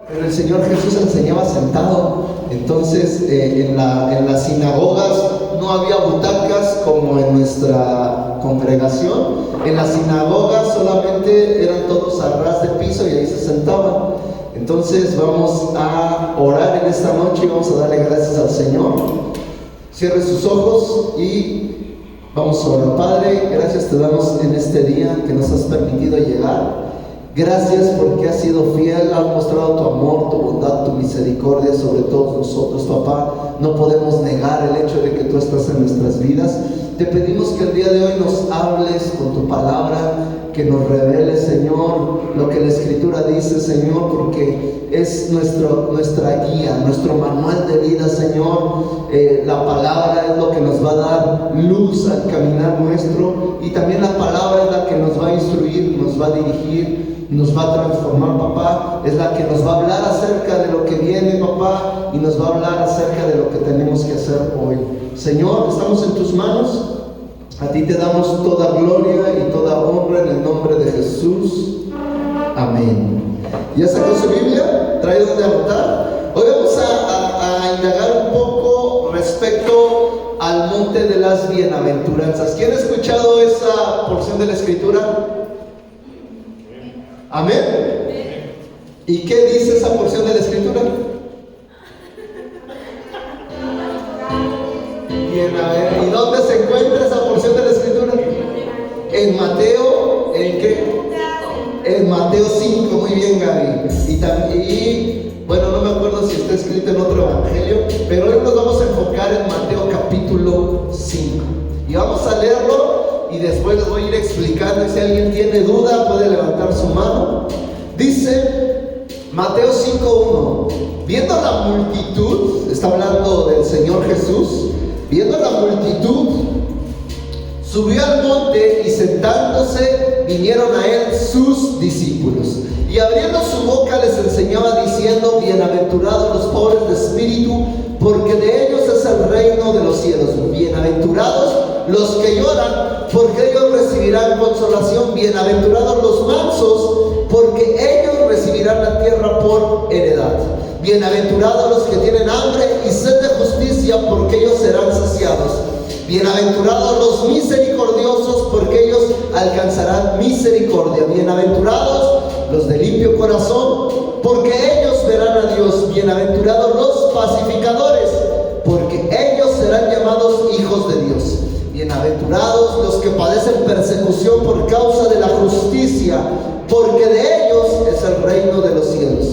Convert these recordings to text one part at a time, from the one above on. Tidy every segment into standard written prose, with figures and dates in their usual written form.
Pero el Señor Jesús enseñaba sentado. Entonces en las sinagogas no había butacas como en nuestra congregación. En las sinagogas solamente eran todos a ras de piso y ahí se sentaban. Entonces vamos a orar en esta noche y vamos a darle gracias al Señor. Cierre sus ojos y vamos a orar. Padre, gracias te damos en este día que nos has permitido llegar. Gracias porque has sido fiel, has mostrado tu amor, tu bondad, tu misericordia sobre todos nosotros, papá. No podemos negar el hecho de que tú estás en nuestras vidas. Te pedimos que el día de hoy nos hables con tu palabra, que nos reveles, Señor, lo que la Escritura dice, Señor, porque es nuestra guía, nuestro manual de vida, Señor. La palabra es lo que nos va a dar luz al caminar nuestro, y también la palabra es la que nos va a instruir, nos va a dirigir, nos va a transformar, papá. Es la que nos va a hablar acerca de lo que viene, papá, y nos va a hablar acerca de lo que tenemos que hacer hoy. Señor, estamos en tus manos. A ti te damos toda gloria y toda honra en el nombre de Jesús. Amén. ¿Ya sacó su Biblia? ¿Trae donde anotar? Hoy vamos a indagar un poco respecto al monte de las bienaventuranzas. ¿Quién ha escuchado esa porción de la Escritura? ¿Amén? ¿Y qué dice esa porción de la Escritura? ¿Y dónde se encuentra esa porción de la Escritura? En Mateo, ¿en qué? En Mateo 5, muy bien, Gaby. Y bueno, no me acuerdo si está escrito en otro evangelio, pero hoy nos vamos a enfocar en Mateo capítulo 5. Y vamos a leerlo y después les voy a ir explicando, y si alguien tiene duda puede levantar su mano. Dice Mateo 5:1: viendo la multitud, está hablando del Señor Jesús, viendo la multitud, subió al monte y sentándose vinieron a él sus discípulos. Y abriendo su boca les enseñaba diciendo: bienaventurados los pobres de espíritu, porque de ellos es el reino de los cielos. Bienaventurados los que lloran, porque ellos recibirán consolación. Bienaventurados los mansos, porque ellos recibirán la tierra por heredad. Bienaventurados los que tienen hambre y sed de justicia, porque ellos serán saciados. Bienaventurados los misericordiosos, porque ellos alcanzarán misericordia. Bienaventurados los de limpio corazón, porque ellos verán a Dios. Bienaventurados los pacificadores, porque ellos serán llamados hijos de Dios. Bienaventurados los que padecen persecución por causa de la justicia, porque de ellos es el reino de los cielos.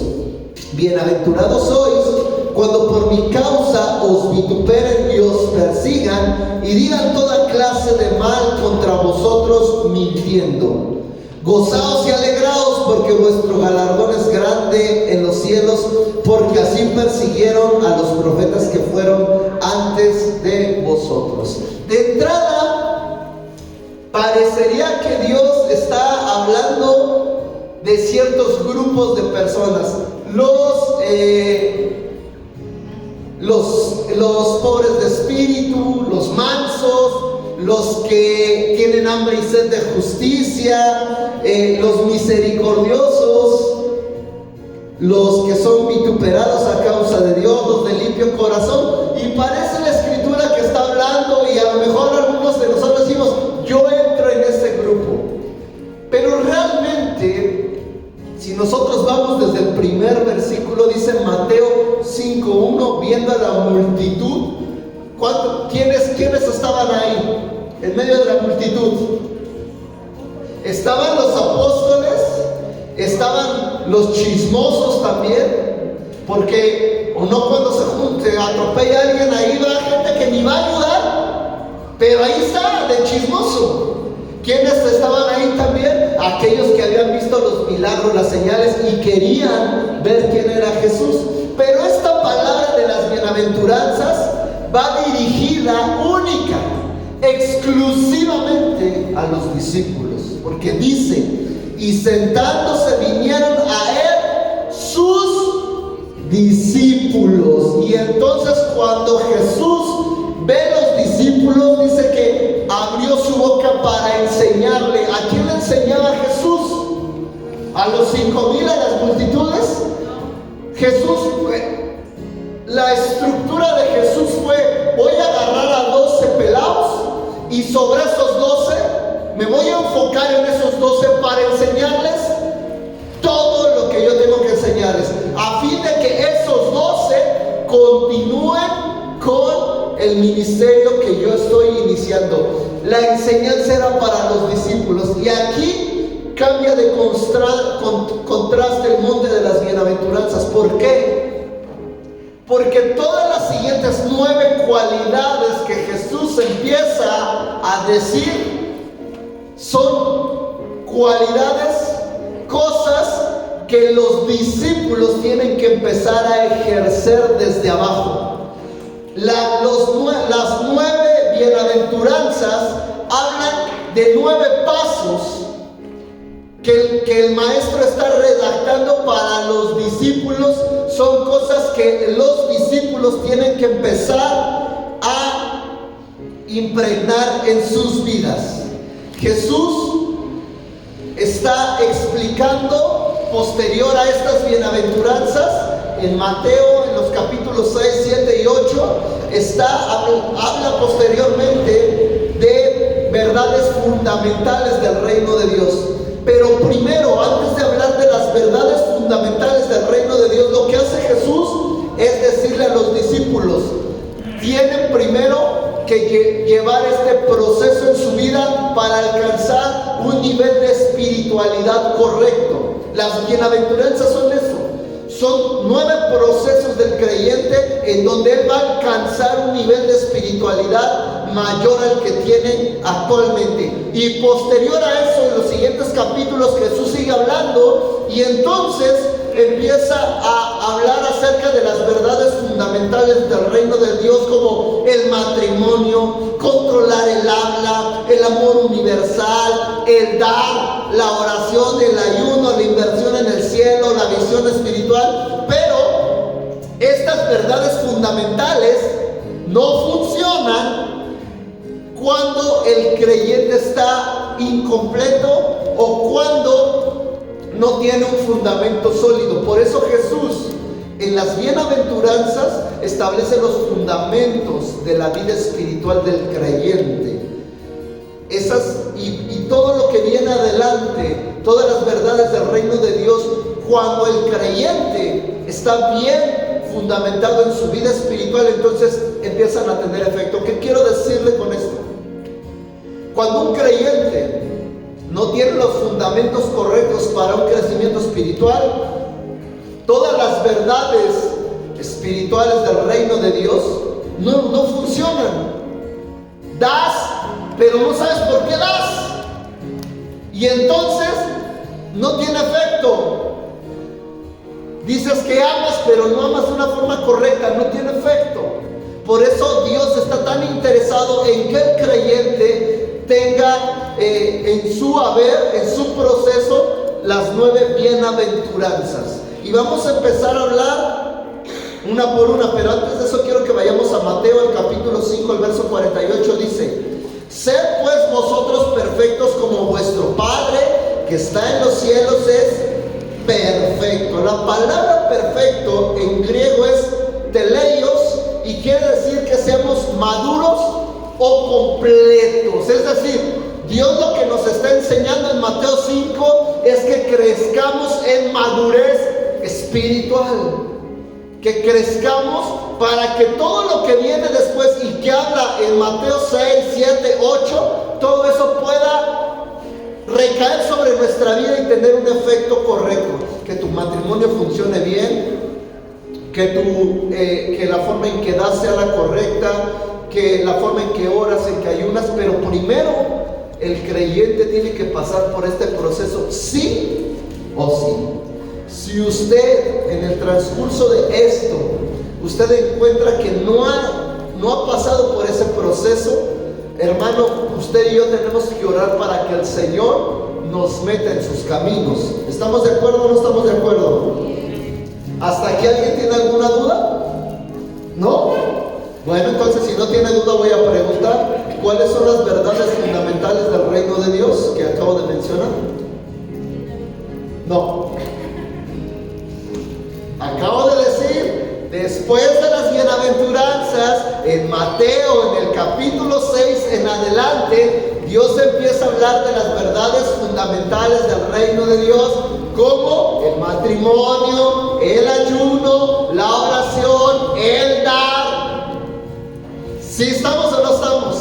Bienaventurados sois cuando por mi causa os vituperen y os persigan y digan toda clase de mal contra vosotros mintiendo. Gozaos y alegraos, porque vuestro galardón es grande en los cielos, porque así persiguieron a los profetas que fueron antes de vosotros. De entrada, parecería que Dios está hablando de ciertos grupos de personas. Los pobres de espíritu, los mansos, los que tienen hambre y sed de justicia, los misericordiosos, los que son vituperados a causa de Dios, los de limpio corazón. Y parece la Escritura que está hablando, y a lo mejor algunos de nosotros decimos: yo entro en ese grupo. Pero realmente, si nosotros vamos desde el primer versículo, dice Mateo 5:1, viendo a la multitud. ¿Quiénes estaban ahí en medio de la multitud? Estaban los apóstoles, estaban los chismosos también, porque o no, cuando se atropella a alguien, ahí va gente que ni va a ayudar, pero ahí está, de chismoso. ¿Quiénes estaban ahí también? Aquellos que habían visto los milagros, las señales, y querían ver quién era Jesús. Pero esta palabra de las bienaventuranzas va dirigida única, exclusivamente a los discípulos, porque dice: y sentándose vinieron a él sus discípulos. Y entonces, cuando Jesús ve los discípulos, dice que abrió su boca para enseñarle. ¿A quién le enseñaba Jesús? ¿A los 5,000, a las multitudes? Jesús, la estructura de Jesús fue: voy a agarrar a 12 pelados y sobre esos 12 me voy a enfocar en esos 12 para enseñarles todo lo que yo tengo que enseñarles, a fin de que esos 12 continúen con el ministerio que yo estoy iniciando. La enseñanza era para los discípulos, y aquí cambia de contraste el monte de las bienaventuranzas. ¿Por qué? Porque todas las siguientes 9 cualidades que Jesús empieza a decir son cualidades, cosas que los discípulos tienen que empezar a ejercer desde abajo. Las 9 bienaventuranzas hablan de 9 pasos que el maestro está redactando para los discípulos. Son cosas que los discípulos tienen que empezar a impregnar en sus vidas. Jesús está explicando, posterior a estas bienaventuranzas, en Mateo, en los capítulos 6, 7 y 8, habla posteriormente de verdades fundamentales del reino de Dios. Pero primero, antes de hablar de las verdades fundamentales del reino de Dios, lo que hace Jesús es decirle a los discípulos: tienen primero que llevar este proceso en su vida para alcanzar un nivel de espiritualidad correcto. Las bienaventuranzas son eso. Son 9 procesos del creyente en donde él va a alcanzar un nivel de espiritualidad mayor al que tiene actualmente. Y posterior a eso, en los siguientes capítulos, Jesús sigue hablando, y entonces empieza a hablar acerca de las verdades fundamentales del reino de Dios, como el matrimonio, controlar el habla, el amor universal, el dar, la oración, el ayuno, la inversión en el cielo, la visión espiritual. Pero estas verdades fundamentales no funcionan cuando el creyente está incompleto o cuando no tiene un fundamento sólido. Por eso Jesús en las bienaventuranzas establece los fundamentos de la vida espiritual del creyente. Y todo lo que viene adelante, todas las verdades del reino de Dios, cuando el creyente está bien fundamentado en su vida espiritual, entonces empiezan a tener efecto. ¿Qué quiero decirle con esto? Cuando un creyente no tiene los fundamentos correctos para un crecimiento espiritual, todas las verdades espirituales del reino de Dios no funcionan. Das, pero no sabes por qué das, y entonces no tiene efecto. Dices que amas, pero no amas de una forma correcta, no tiene efecto. Por eso Dios está tan interesado en que el creyente tenga en su haber, en su proceso, las 9 bienaventuranzas. Y vamos a empezar a hablar una por una, pero antes de eso quiero que vayamos a Mateo, el capítulo 5, el verso 48, dice: sed pues vosotros perfectos como vuestro Padre que está en los cielos es perfecto. La palabra perfecto en griego es teleios, y quiere decir que seamos maduros o completos. Es decir, Dios lo que nos está enseñando en Mateo 5 es que crezcamos en madurez espiritual, que crezcamos para que todo lo que viene después y que habla en Mateo 6, 7, 8, todo eso pueda recaer sobre nuestra vida y tener un efecto correcto. Que tu matrimonio funcione bien, que la forma en que das sea la correcta, que la forma en que oras, en que ayunas. Pero primero el creyente tiene que pasar por este proceso, sí o sí. Si usted en el transcurso de esto, usted encuentra que no ha pasado por ese proceso, hermano, usted y yo tenemos que orar para que el Señor nos meta en sus caminos. ¿Estamos de acuerdo o no estamos de acuerdo? ¿Hasta aquí alguien tiene alguna duda? ¿No? Bueno, entonces si no tiene duda voy a preguntar: ¿cuáles son las verdades fundamentales del reino de Dios que acabo de mencionar? No. Acabo de Después de las bienaventuranzas, en Mateo, en el capítulo 6 en adelante, Dios empieza a hablar de las verdades fundamentales del reino de Dios, como el matrimonio, el ayuno, la oración, el dar. ¿Sí estamos o no estamos?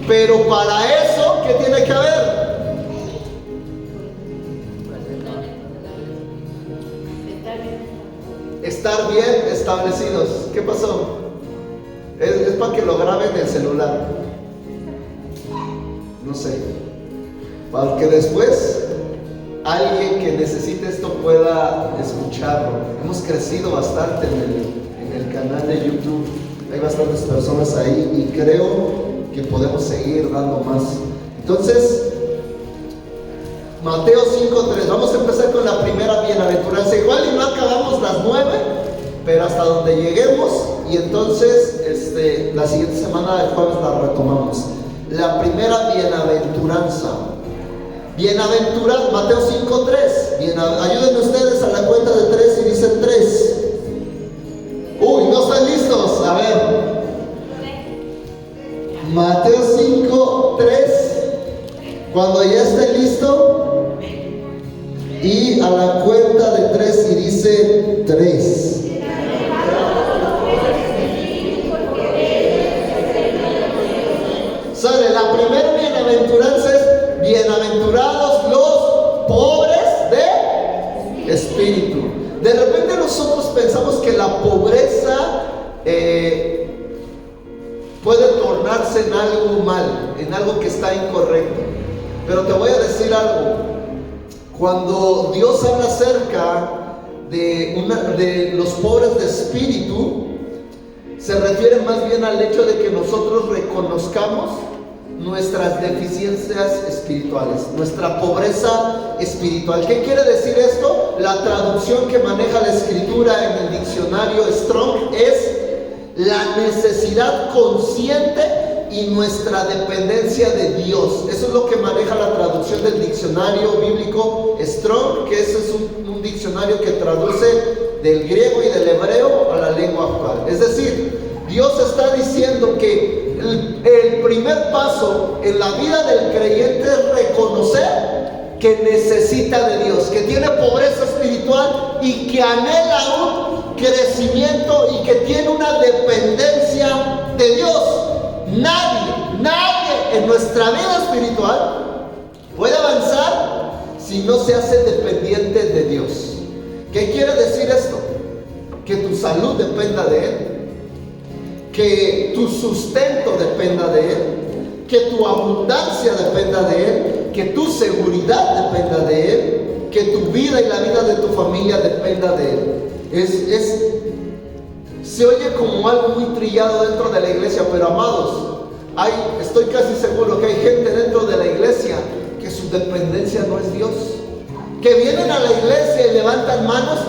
Pero para eso, ¿qué tiene que haber? Estar bien establecidos. ¿Qué pasó? Es para que lo graben en el celular. No sé. Para que después alguien que necesite esto pueda escucharlo. Hemos crecido bastante en el canal de YouTube. Hay bastantes personas ahí y creo que podemos seguir dando más. Entonces, Mateo 5:3, vamos a empezar con la primera bienaventuranza. Igual y no acabamos las 9, pero hasta donde lleguemos, y entonces la siguiente semana, el jueves, la retomamos. La primera bienaventuranza. Bienaventuranza, Mateo 5:3. Ayúdenme ustedes a la cuenta de 3 y dicen 3. Uy, ¿no están listos? A ver. Mateo 5:3. Cuando ya esté listo, y a la cuenta de 3 y dice 3. Sale, la primera bienaventuranza es: bienaventurados los pobres de espíritu. De repente nosotros pensamos que la pobreza puede tornarse en algo mal, en algo que está incorrecto. Pero te voy a decir algo. Cuando Dios habla acerca de los pobres de espíritu, se refiere más bien al hecho de que nosotros reconozcamos nuestras deficiencias espirituales, nuestra pobreza espiritual. ¿Qué quiere decir esto? La traducción que maneja la escritura en el diccionario Strong es la necesidad consciente y nuestra dependencia de Dios. Eso es lo que maneja la traducción del diccionario bíblico Strong, que ese es un diccionario que traduce del griego y del hebreo a la lengua actual. Es decir, Dios está diciendo que el primer paso en la vida del creyente es reconocer que necesita de Dios, que tiene pobreza espiritual y que anhela un crecimiento y que tiene una dependencia de Dios. Nadie en nuestra vida espiritual puede avanzar si no se hace dependiente de Dios. ¿Qué quiere decir esto? Que tu salud dependa de Él, que tu sustento dependa de Él, que tu abundancia dependa de Él, que tu seguridad dependa de Él, que tu vida y la vida de tu familia dependa de Él. Se oye como algo muy trillado dentro de la iglesia, pero amados, estoy casi seguro que hay gente dentro de la iglesia que su dependencia no es Dios, que vienen a la iglesia y levantan manos,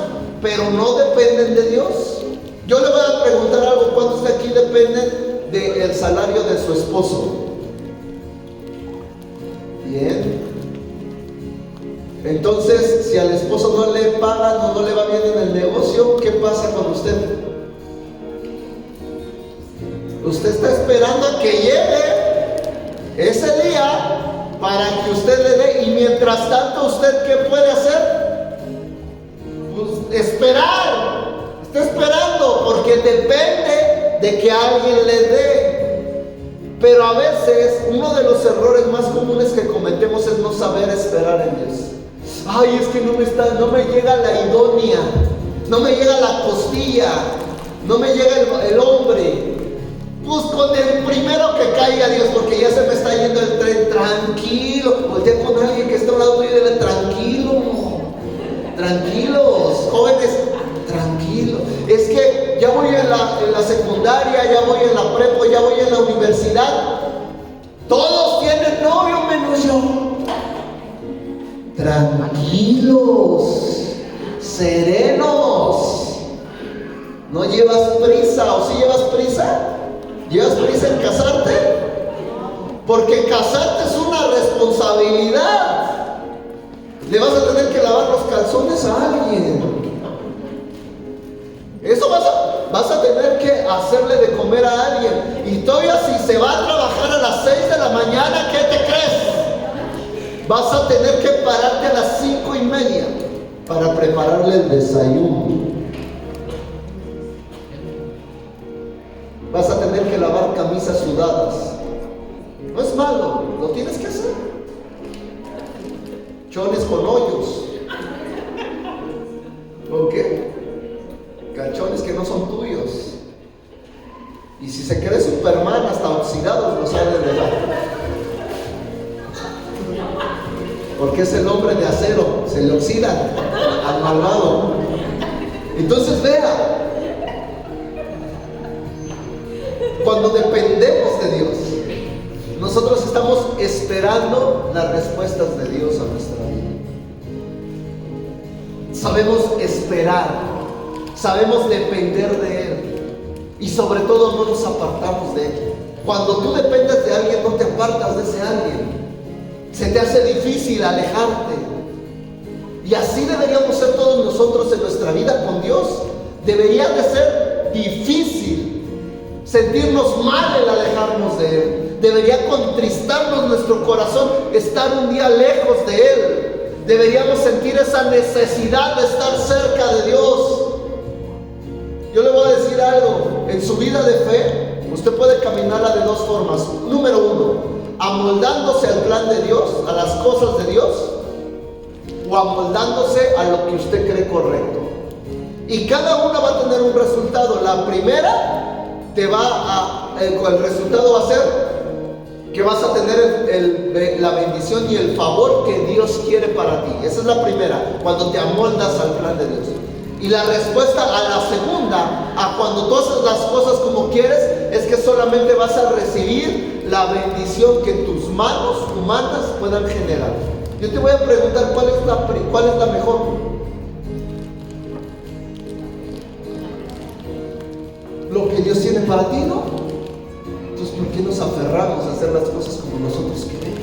pero no dependen de Dios. Yo le voy a preguntar algo: ¿cuántos de aquí dependen del salario de su esposo? Bien. Entonces, si al esposo no le pagan o no le va bien en el negocio, ¿qué pasa con usted? Usted está esperando a que llegue ese día para que usted le dé, y mientras tanto, ¿usted qué puede hacer? Pues esperar. Está esperando porque depende de que alguien le dé. Pero a veces uno de los errores más comunes que cometemos es no saber esperar en Dios. Ay, es que no me llega la idónea, no me llega la costilla, no me llega el hombre. Pues con el primero que caiga, Dios, porque ya se me está yendo el tren. Tranquilo, voltea con alguien que está a un lado tuyo y dile: tranquilos, jóvenes, tranquilos. Es que ya voy en la secundaria, ya voy en la prepa, ya voy en la universidad. Todos tienen novio menos yo. Tranquilos, serenos. No llevas prisa, ¿o sí llevas prisa? ¿Llevas prisa en casarte? Porque casarte es una responsabilidad. Le vas a tener que lavar los calzones a alguien. Eso vas a tener que hacerle de comer a alguien. Y todavía si se va a trabajar a las 6 de la mañana, ¿qué te crees? Vas a tener que pararte a las 5:30 para prepararle el desayuno. Vas a tener que lavar camisas sudadas. No es malo, lo tienes que hacer. Chones con hoyos. ¿Por qué? Cachones que no son tuyos. Y si se cree Superman, hasta oxidados los ha de dejar. Porque es el hombre de acero, se le oxida al malvado. Entonces vea, cuando dependemos de Dios, nosotros estamos esperando las respuestas de Dios a nuestra vida. Sabemos esperar, sabemos depender de Él y sobre todo no nos apartamos de Él. Cuando tú dependes de alguien, no te apartas de ese alguien. Se te hace difícil alejarte. Y así deberíamos ser todos nosotros en nuestra vida con Dios. Debería de ser difícil sentirnos mal el alejarnos de Él. Debería contristarnos nuestro corazón estar un día lejos de Él. Deberíamos sentir esa necesidad de estar cerca de Dios. Yo le voy a decir algo. En su vida de fe, usted puede caminarla de dos formas. Número uno, amoldándose al plan de Dios, a las cosas de Dios, o amoldándose a lo que usted cree correcto. Y cada una va a tener un resultado. La primera el resultado va a ser que vas a tener la bendición y el favor que Dios quiere para ti. Esa es la primera, cuando te amoldas al plan de Dios. Y la respuesta a la segunda, a cuando tú haces las cosas como quieres, es que solamente vas a recibir la bendición que tus manos humanas puedan generar. Yo te voy a preguntar cuál es la mejor. Lo que Dios tiene para ti, ¿no? Entonces, ¿por qué nos aferramos a hacer las cosas como nosotros queremos?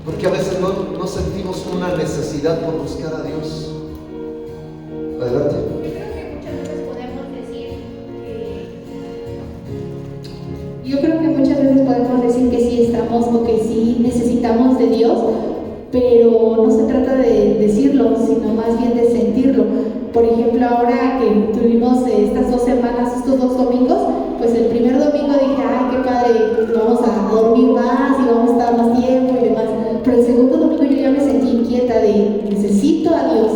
Porque a veces no sentimos una necesidad por buscar a Dios. Adelante. Yo creo que muchas veces podemos decir que sí estamos o que sí necesitamos de Dios, pero no se trata de decirlo, sino más bien de sentirlo. Por ejemplo, ahora que tuvimos estas 2 semanas, estos 2 domingos, pues el primer domingo dije, ay, qué padre, pues vamos a dormir más y vamos a estar más tiempo y demás. Pero el segundo domingo yo ya me sentí inquieta de, necesito a Dios,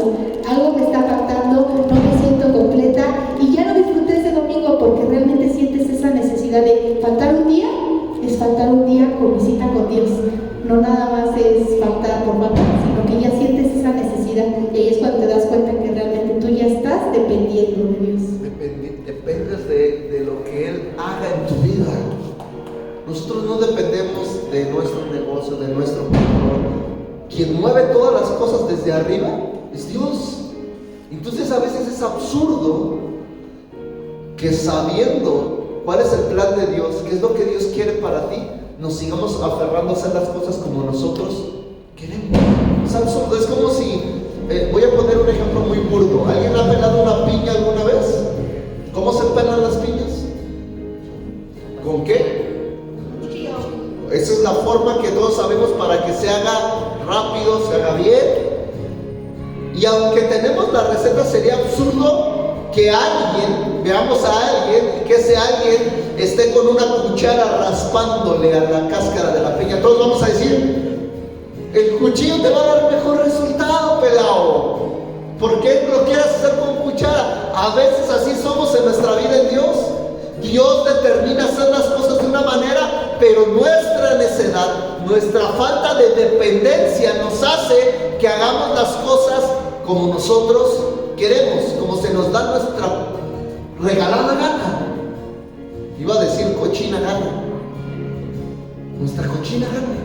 algo me está faltando, no me siento completa, y ya no disfruté ese domingo porque realmente sientes esa necesidad de faltar un día, es faltar un día con visita con Dios. No nada más es faltar por faltar, sino que ya sientes esa necesidad, y ahí es cuando te das cuenta que realmente tú ya estás dependiendo de Dios. Dependes de lo que Él haga en tu vida. Nosotros no dependemos de nuestro negocio, de nuestro control. Quien mueve todas las cosas desde arriba es Dios. Entonces a veces es absurdo que sabiendo cuál es el plan de Dios, qué es lo que Dios quiere para ti, nos sigamos aferrando a hacer las cosas como nosotros queremos. Es absurdo, es como si, voy a poner un ejemplo muy burdo. ¿Alguien ha pelado una piña alguna vez? ¿Cómo se pelan las piñas? ¿Con qué? Esa es la forma que todos sabemos para que se haga rápido, se haga bien. Y aunque tenemos la receta, sería absurdo que veamos a alguien y que ese alguien esté con una cuchara raspándole a la cáscara de la piña. Todos vamos a decir, el cuchillo te va a dar mejor resultado, pelao. ¿Por qué lo quieres hacer con cuchara? A veces así somos en nuestra vida en Dios. Dios determina hacer las cosas de una manera, pero nuestra necedad, nuestra falta de dependencia nos hace que hagamos las cosas como nosotros queremos, como se nos da nuestra regalada gana. Iba a decir cochina gana. Nuestra cochina gana.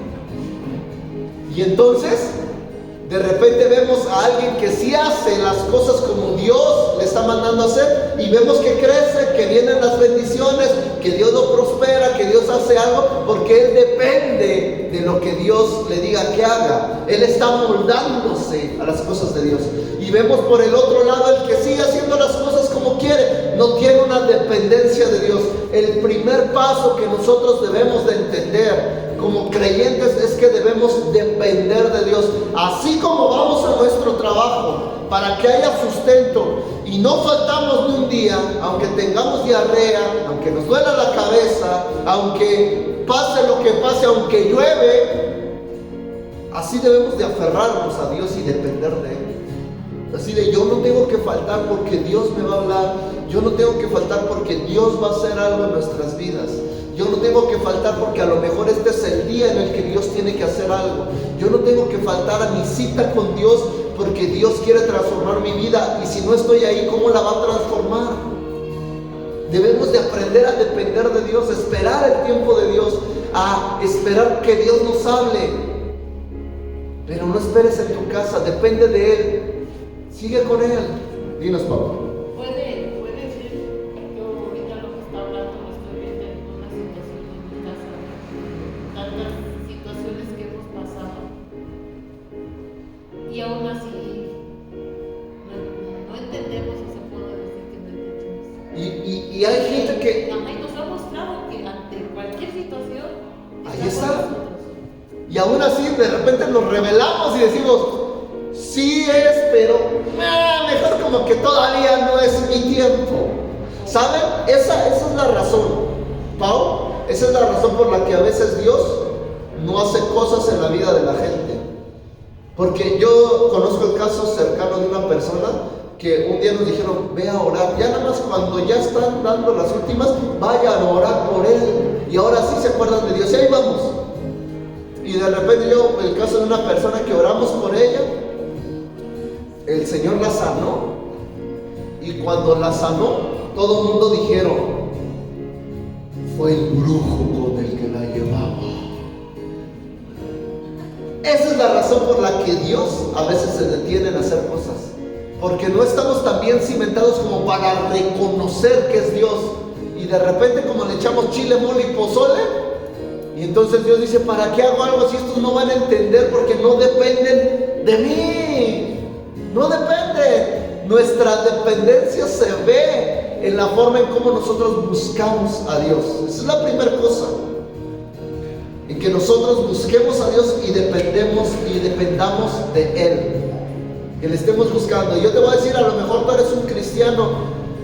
Y entonces, de repente vemos a alguien que sí hace las cosas como Dios le está mandando a hacer, y vemos que crece, que vienen las bendiciones, que Dios lo prospera, que Dios Dios hace algo porque Él depende de lo que Dios le diga que haga. Él está moldándose a las cosas de Dios. Y vemos por el otro lado, el que sigue haciendo las cosas como quiere, no tiene una dependencia de Dios. El primer paso que nosotros debemos de entender como creyentes es que debemos depender de Dios. Así como vamos a nuestro trabajo para que haya sustento y no faltamos ni un día, aunque tengamos diarrea, aunque nos duela la cabeza, aunque pase lo que pase, aunque llueve, así debemos de aferrarnos a Dios y depender de Él. Así de, yo no tengo que faltar porque Dios me va a hablar, yo no tengo que faltar porque Dios va a hacer algo en nuestras vidas. Yo no tengo que faltar porque a lo mejor este es el día en el que Dios tiene que hacer algo. Yo no tengo que faltar a mi cita con Dios porque Dios quiere transformar mi vida. Y si no estoy ahí, ¿cómo la va a transformar? Debemos de aprender a depender de Dios, esperar el tiempo de Dios, a esperar que Dios nos hable. Pero no esperes en tu casa, depende de Él. Sigue con Él. Dinos, papá. Puede ser, yo ahorita lo que está hablando lo estoy viendo en una situación en mi casa, tantas situaciones que hemos pasado, y aún así no entendemos, o se puede decir que no entendemos. Y hay gente que... Ajá, y nos ha mostrado que ante cualquier situación, ahí está. Y aún así de repente nos rebelamos y decimos, sí es, pero mejor como que todavía no es mi tiempo. ¿Saben? Esa es la razón, Pau. Esa es la razón por la que a veces Dios no hace cosas en la vida de la gente. Porque yo conozco el caso cercano de una persona que un día nos dijeron, ve a orar. Ya nada más cuando ya están dando las últimas, vayan a orar por él. Y ahora sí se acuerdan de Dios. Y ahí vamos. Y de repente el caso de una persona que oramos por ella, el Señor la sanó. Y cuando la sanó, todo el mundo dijeron, fue el brujo con el que la llevaba. Esa es la razón por la que Dios a veces se detiene en hacer cosas. Porque no estamos tan bien cimentados como para reconocer que es Dios. Y de repente como le echamos chile, mole y pozole, y entonces Dios dice, ¿para qué hago algo si estos no van a entender? Porque no dependen de mí. No depende. Nuestra dependencia se ve en la forma en cómo nosotros buscamos a Dios. Esa es la primera cosa. En que nosotros busquemos a Dios y dependamos de Él. Que le estemos buscando. Y yo te voy a decir, a lo mejor tú eres un cristiano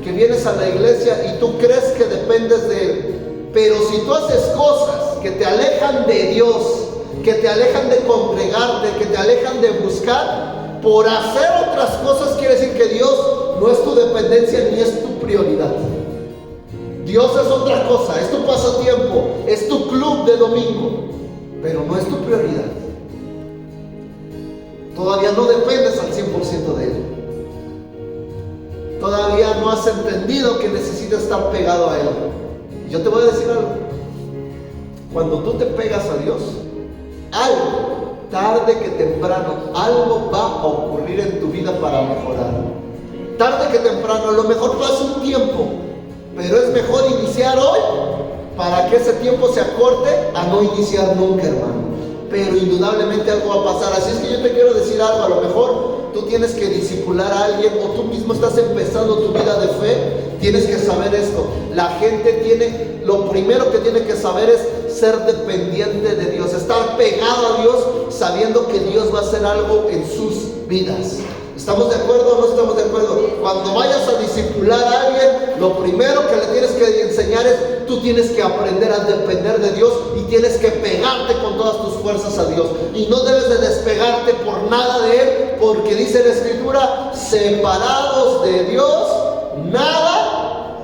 que vienes a la iglesia y tú crees que dependes de Él. Pero si tú haces cosas que te alejan de Dios, que te alejan de congregarte, que te alejan de buscar, por hacer otras cosas quiere decir que Dios no es tu dependencia ni es tu prioridad. Dios es otra cosa, es tu pasatiempo, es tu club de domingo, pero no es tu prioridad. Todavía no dependes al 100% de Él. Todavía no has entendido que necesitas estar pegado a Él. Y yo te voy a decir algo. Cuando tú te pegas a Dios, algo, tarde que temprano, algo va a ocurrir en tu vida para mejorar. Tarde que temprano, a lo mejor pasa un tiempo, pero es mejor iniciar hoy para que ese tiempo se acorte a no iniciar nunca, hermano. Pero indudablemente algo va a pasar. Así es que yo te quiero decir algo. A lo mejor tú tienes que discipular a alguien, o tú mismo estás empezando tu vida de fe. Tienes que saber esto. La gente lo primero que tiene que saber es ser dependiente de Dios, estar pegado a Dios, sabiendo que Dios va a hacer algo en sus vidas. ¿Estamos de acuerdo o no estamos de acuerdo? Cuando vayas a discipular a alguien, lo primero que le tienes que enseñar es, tú tienes que aprender a depender de Dios y tienes que pegarte con todas tus fuerzas a Dios. Y no debes de despegarte por nada de Él, porque dice la Escritura, separados de Dios, nada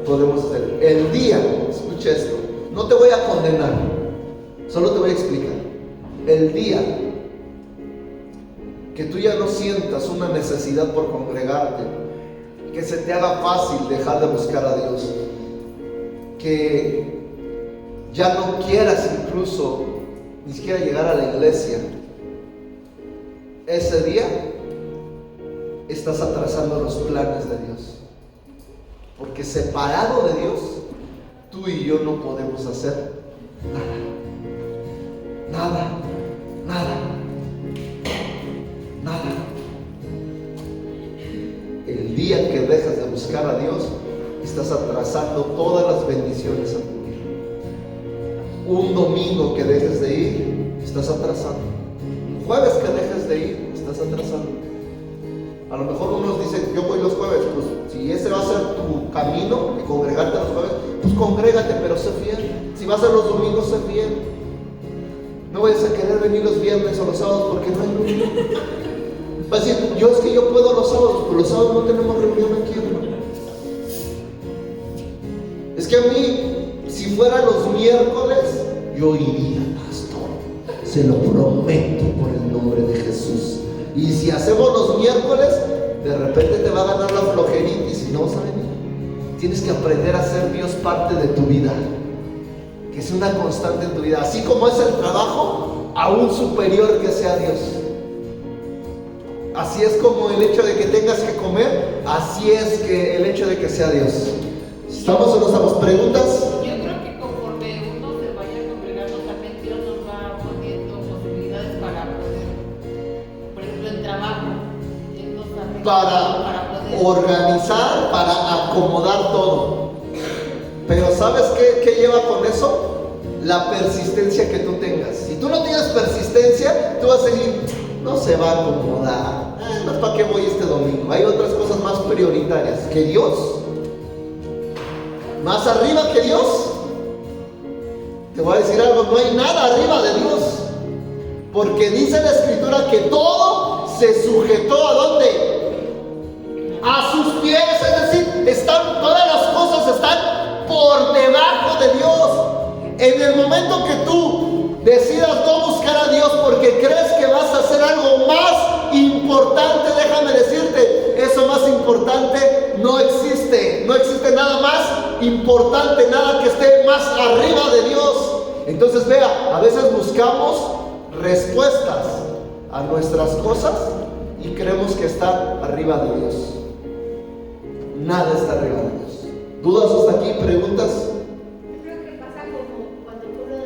podemos hacer. El día, escucha esto, no te voy a condenar, solo te voy a explicar. El día que tú ya no sientas una necesidad por congregarte, que se te haga fácil dejar de buscar a Dios, que ya no quieras incluso ni siquiera llegar a la iglesia, ese día estás atrasando los planes de Dios, porque separado de Dios, tú y yo no podemos hacer Nada. El día que dejas de buscar a Dios, estás atrasando todas las bendiciones a tu vida. Un domingo que dejes de ir, estás atrasando. Un jueves que dejes de ir, estás atrasando. A lo mejor unos dicen, yo voy los jueves. Pues si ese va a ser tu camino, de congregarte los jueves, pues congrégate, pero sé fiel. Si vas a los domingos, sé fiel. No vayas a querer venir los viernes o los sábados porque no hay domingo. Va a decir, es que yo puedo los sábados, pero los sábados no tenemos reunión aquí, hermano. Es que a mí, si fuera los miércoles, yo iría, pastor. Se lo prometo por el nombre de Jesús. Y si hacemos los miércoles, de repente te va a ganar la flojeritis y no vas a venir. Tienes que aprender a hacer Dios parte de tu vida, que sea una constante en tu vida. Así como es el trabajo, aún superior que sea Dios. Así es como el hecho de que tengas que comer, así es que el hecho de que sea Dios. ¿Estamos o no estamos? ¿Preguntas? Yo creo que conforme uno se vaya congregando, también Dios nos va poniendo posibilidades para poder, por ejemplo, el trabajo, Él nos da Para poder organizar, para acomodar todo. Pero ¿sabes qué lleva con eso? La persistencia que tú tengas. Si tú no tienes persistencia, tú vas a decir, no se va a acomodar. ¿Para qué voy este domingo? Hay otras cosas más prioritarias que Dios. Más arriba que Dios. Te voy a decir algo, no hay nada arriba de Dios. Porque dice la Escritura que todo se sujetó ¿a dónde? A sus pies. Es decir, todas las cosas están por debajo de Dios. En el momento que tú decidas no buscar a Dios porque crees que vas a hacer algo más importante, déjame decirte, eso más importante no existe. No existe nada más importante, nada que esté más arriba de Dios. Entonces vea, a veces buscamos respuestas a nuestras cosas y creemos que está arriba de Dios. Nada está arriba de Dios. ¿Dudas hasta aquí? ¿Preguntas? Yo creo que pasa como cuando el pueblo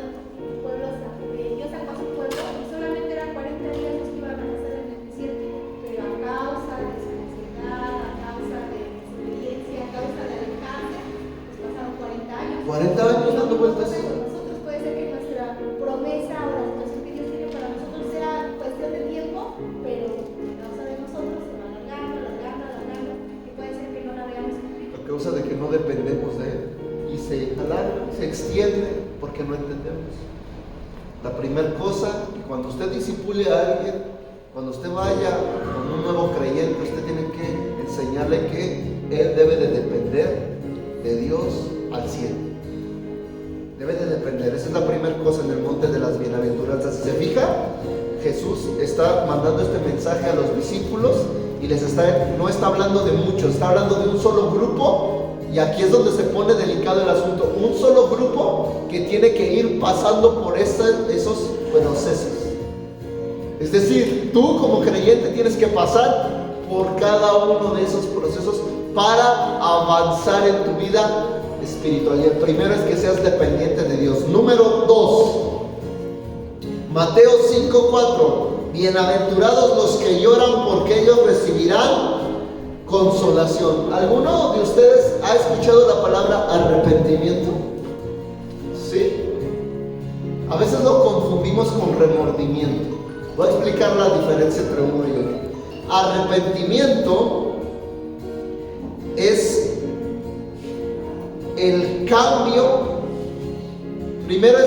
Dios sacó a su pueblo y solamente eran 40 días los que iban a hacer en el desierto, pero a causa de su necesidad, a causa de desobediencia, a causa de alejarse, pues pasaron 40 años. 40 años dando vueltas. Nosotros puede ser que nuestra promesa o la situación que Dios tiene para nosotros sea cuestión de tiempo, pero a causa de nosotros se va alargando, y puede ser que no la veamos cumplir. A causa de que no dependemos de Él. Y se alarga, se extiende porque no entendemos. La primera cosa, que cuando usted discipule a alguien, cuando usted vaya con un nuevo creyente, usted tiene que enseñarle que él debe de depender de Dios al 100%. Debe de depender. Esa es la primera cosa en el monte de las bienaventuranzas. Si se fija, Jesús está mandando este mensaje a los discípulos y no está hablando de muchos, está hablando de un solo grupo. Y aquí es donde se pone delicado el asunto. Un solo grupo que tiene que ir pasando por esos procesos. Es decir, tú como creyente tienes que pasar por cada uno de esos procesos para avanzar en tu vida espiritual. Y el primero es que seas dependiente de Dios. Número 2, Mateo 5:4. Bienaventurados los que lloran, porque ellos recibirán consolación. ¿Alguno de ustedes ha escuchado la palabra arrepentimiento? Sí. A veces lo confundimos con remordimiento. Voy a explicar la diferencia entre uno y otro. Arrepentimiento es el cambio. Primero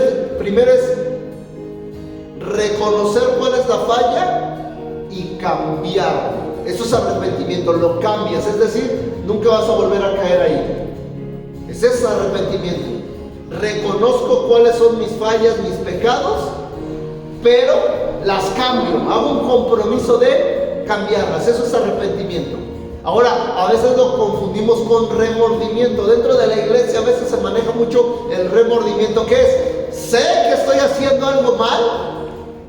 es reconocer cuál es la falla y cambiarlo. Eso es arrepentimiento, lo cambias, es decir, nunca vas a volver a caer ahí. Ese es arrepentimiento. Reconozco cuáles son mis fallas, mis pecados, pero las cambio, hago un compromiso de cambiarlas. Eso es arrepentimiento. Ahora, a veces lo confundimos con remordimiento. Dentro de la iglesia a veces se maneja mucho el remordimiento, que es, sé que estoy haciendo algo mal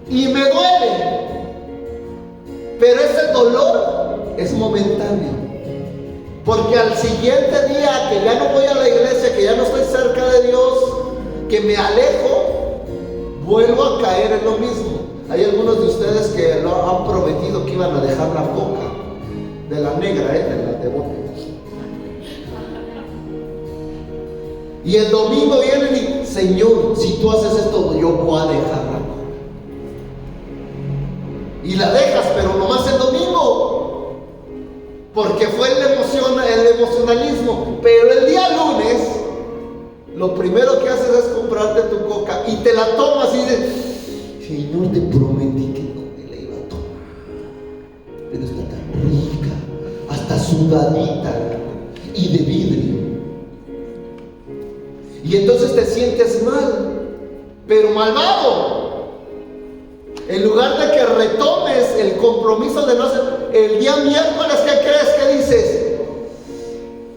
y me duele, pero ese dolor es momentáneo, porque al siguiente día que ya no voy a la iglesia, que ya no estoy cerca de Dios, que me alejo, vuelvo a caer en lo mismo. Hay algunos de ustedes que lo han prometido que iban a dejar la coca, de la negra, de la de bote. Y el domingo vienen y, Señor, si tú haces esto, yo voy a dejar la coca. Y la dejas, pero nomás el domingo, porque fue el emocionalismo. Pero el día lunes, lo primero que haces es comprarte tu coca y te la tomas y dices, Señor, te prometí que no me la iba a tomar, pero está tan rica, hasta sudadita y de vidrio. Y entonces te sientes mal, pero malvado. En lugar de que retomes el compromiso de no hacer, el día miércoles, ¿qué crees que dices?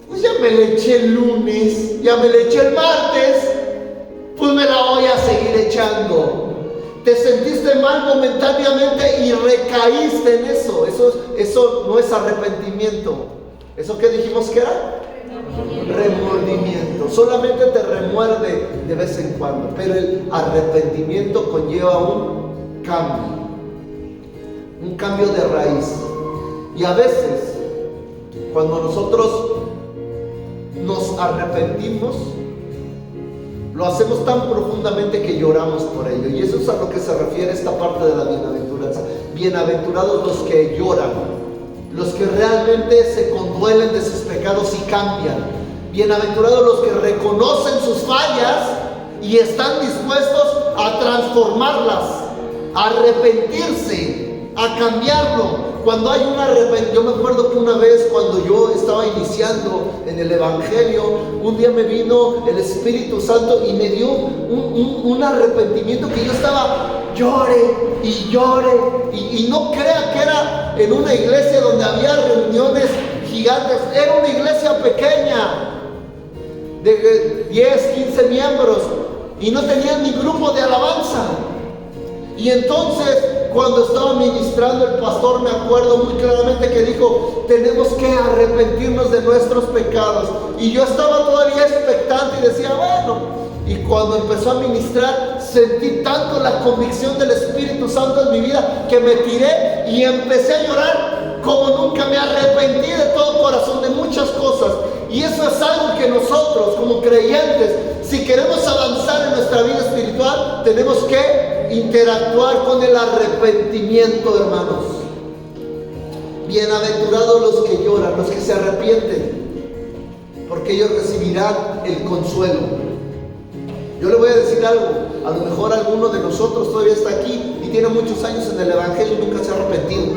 Pues ya me le eché el lunes, ya me le eché el martes, pues me la voy a seguir echando. Te sentiste mal momentáneamente y recaíste en eso. Eso no es arrepentimiento. ¿Eso qué dijimos que era? Remordimiento. Solamente te remuerde de vez en cuando, pero el arrepentimiento conlleva un cambio de raíz. Y a veces, cuando nosotros nos arrepentimos, lo hacemos tan profundamente que lloramos por ello. Y eso es a lo que se refiere esta parte de la bienaventuranza. Bienaventurados los que lloran, los que realmente se conduelen de sus pecados y cambian. Bienaventurados los que reconocen sus fallas y están dispuestos a transformarlas, a arrepentirse, a cambiarlo. Cuando hay un arrepentimiento, yo me acuerdo que una vez cuando yo estaba iniciando en el Evangelio, un día me vino el Espíritu Santo y me dio un arrepentimiento que yo estaba llore y llore, y no crea que era en una iglesia donde había reuniones gigantes. Era una iglesia pequeña de 10, 15 miembros y no tenían ni grupo de alabanza. Y entonces, cuando estaba ministrando, el pastor, me acuerdo muy claramente que dijo, tenemos que arrepentirnos de nuestros pecados. Y yo estaba todavía expectante y decía, bueno. Y cuando empezó a ministrar, sentí tanto la convicción del Espíritu Santo en mi vida que me tiré y empecé a llorar como nunca. Me arrepentí de todo corazón de muchas cosas. Y eso es algo que nosotros, como creyentes, si queremos avanzar en nuestra vida espiritual, tenemos que interactuar con el arrepentimiento, hermanos. Bienaventurados los que lloran, los que se arrepienten, porque ellos recibirán el consuelo. Yo le voy a decir algo, a lo mejor alguno de nosotros todavía está aquí y tiene muchos años en el Evangelio y nunca se ha arrepentido.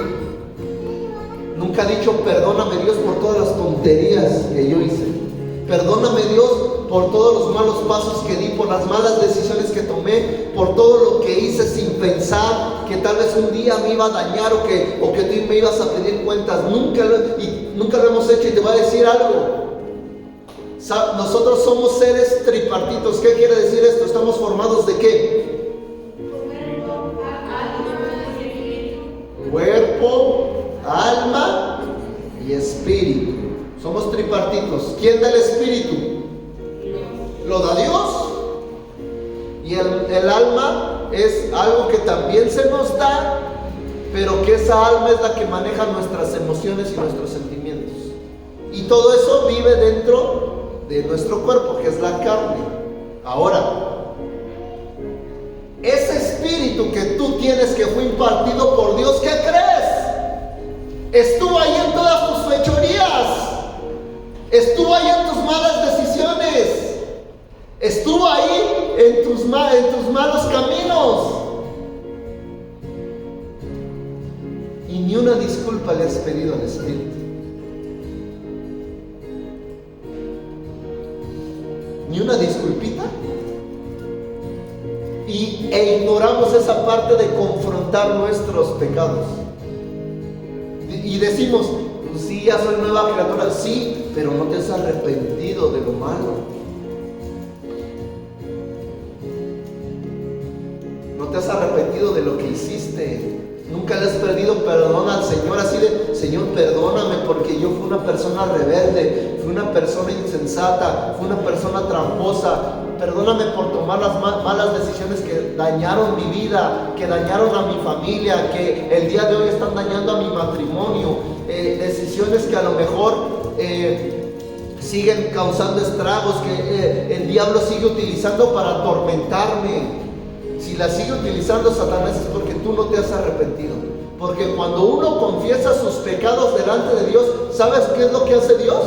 Nunca ha dicho, perdóname Dios por todas las tonterías que yo hice. Perdóname Dios por todos los malos pasos que di, por las malas decisiones que tomé, por todo lo que hice sin pensar que tal vez un día me iba a dañar o que tú me ibas a pedir cuentas. Nunca lo hemos hecho. Y te voy a decir algo. Nosotros somos seres tripartitos. ¿Qué quiere decir esto? Estamos formados de ¿qué? Cuerpo, alma y espíritu. Somos tripartitos. ¿Quién da el espíritu? Lo da Dios. Y el alma es algo que también se nos da, pero que esa alma es la que maneja nuestras emociones y nuestros sentimientos. Y todo eso vive dentro de nuestro cuerpo, que es la carne. Ahora, ese espíritu que tú tienes, que fue impartido por Dios, ¿qué crees? Estuvo ahí en todas tus fechorías. Estuvo ahí en tus malas decisiones. Estuvo ahí en tus malos caminos. Y ni una disculpa le has pedido al Espíritu. Ni una disculpita. E ignoramos esa parte de confrontar nuestros pecados. Y decimos, pues sí, ya soy nueva criatura. Sí, pero no te has arrepentido de lo malo. No te has arrepentido de lo que hiciste. Nunca le has pedido perdón al Señor, así de, Señor, perdóname porque yo fui una persona rebelde, fui una persona insensata, fui una persona tramposa. perdóname por tomar las malas decisiones que dañaron mi vida, que dañaron a mi familia, que el día de hoy están dañando a mi matrimonio, decisiones que a lo mejor siguen causando estragos, que el diablo sigue utilizando para atormentarme. Si la sigue utilizando Satanás es porque tú no te has arrepentido. Porque cuando uno confiesa sus pecados delante de Dios, ¿sabes qué es lo que hace Dios?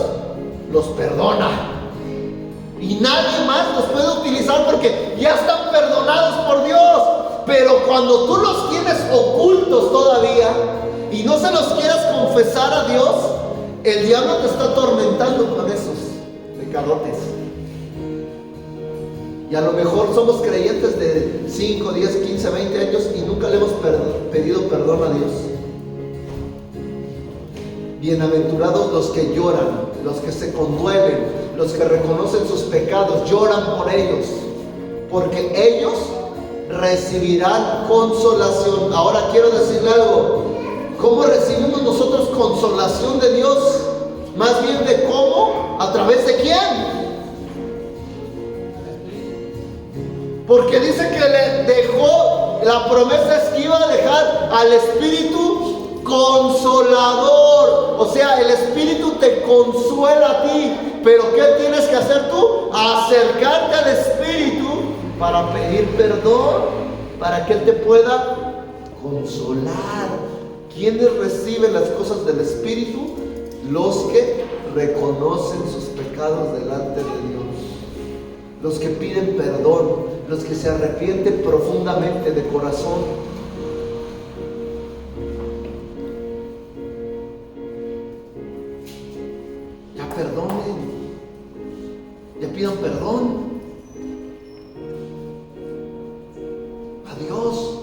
Los perdona. Y nadie más los puede utilizar porque ya están perdonados por Dios. Pero cuando tú los tienes ocultos todavía y no se los quieres confesar a Dios, el diablo te está atormentando con esos pecadotes. Y a lo mejor somos creyentes de 5, 10, 15, 20 años y nunca le hemos pedido perdón a Dios. Bienaventurados los que lloran, los que se conduelen, los que reconocen sus pecados, lloran por ellos, porque ellos recibirán consolación. Ahora quiero decirle algo. ¿Cómo recibimos nosotros consolación de Dios? Más bien de cómo, a través de quién. Porque dice que le dejó, la promesa es que iba a dejar al Espíritu Consolador. O sea, el Espíritu te consuela a ti. Pero ¿qué tienes que hacer tú? Acercarte al Espíritu para pedir perdón, para que Él te pueda consolar. ¿Quiénes reciben las cosas del Espíritu? Los que reconocen sus pecados delante de Dios, los que piden perdón, los que se arrepienten profundamente de corazón. Ya perdonen, ya pidan perdón a Dios.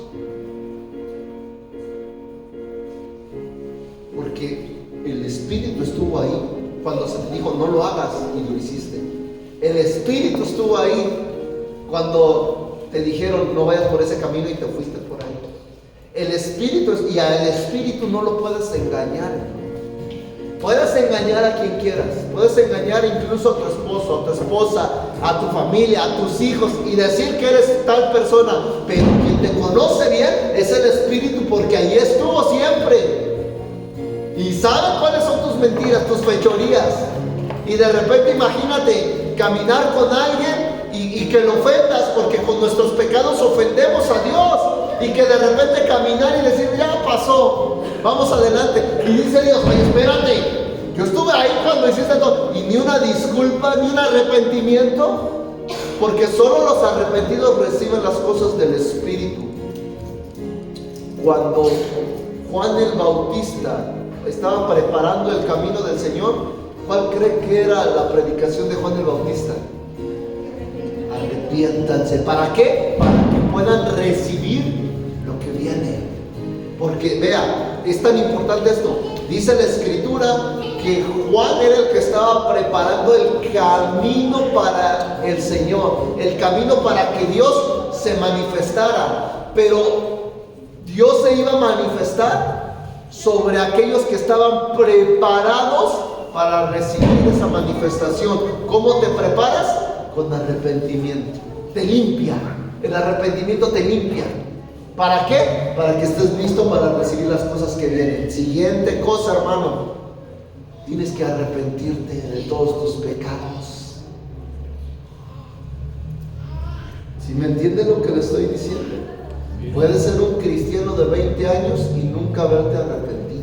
Porque el Espíritu estuvo ahí cuando se te dijo no lo hagas y lo hiciste. El Espíritu estuvo ahí cuando te dijeron no vayas por ese camino y te fuiste por ahí. El Espíritu, y al Espíritu no lo puedes engañar. Puedes engañar a quien quieras, puedes engañar incluso a tu esposo, a tu esposa, a tu familia, a tus hijos y decir que eres tal persona, pero quien te conoce bien es el Espíritu, porque ahí estuvo siempre. Y sabe cuáles son tus mentiras, tus fechorías. Y de repente imagínate caminar con alguien y que lo ofendas, porque con nuestros pecados ofendemos a Dios. Y que de repente caminar y decir, ya pasó, vamos adelante. Y dice Dios, oye, espérate, yo estuve ahí cuando hiciste todo. Y ni una disculpa, ni un arrepentimiento. Porque solo los arrepentidos reciben las cosas del Espíritu. Cuando Juan el Bautista estaba preparando el camino del Señor, ¿cuál cree que era la predicación de Juan el Bautista? Arrepiéntanse. ¿Para qué? Para que puedan recibir lo que viene. Porque vea, es tan importante esto. Dice la Escritura que Juan era el que estaba preparando el camino para el Señor, el camino para que Dios se manifestara. Pero Dios se iba a manifestar sobre aquellos que estaban preparados para recibir esa manifestación. ¿Cómo te preparas? Con arrepentimiento. Te limpia. El arrepentimiento te limpia. ¿Para qué? Para que estés listo para recibir las cosas que vienen. Siguiente cosa, hermano. Tienes que arrepentirte de todos tus pecados. ¿Sí me entiende lo que le estoy diciendo? Puedes ser un cristiano de 20 años y nunca haberte arrepentido.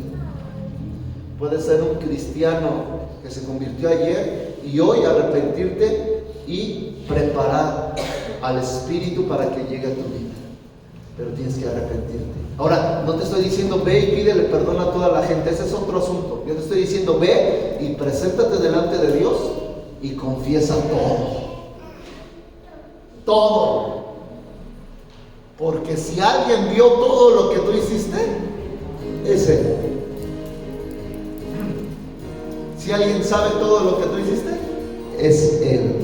Puedes ser un cristiano que se convirtió ayer y hoy arrepentirte y preparar al Espíritu para que llegue a tu vida. Pero tienes que arrepentirte. Ahora, no te estoy diciendo ve y pídele perdón a toda la gente, ese es otro asunto. Yo te estoy diciendo ve y preséntate delante de Dios y confiesa todo. Todo. Porque si alguien vio todo lo que tú hiciste, es Él. Si alguien sabe todo lo que tú hiciste, es Él.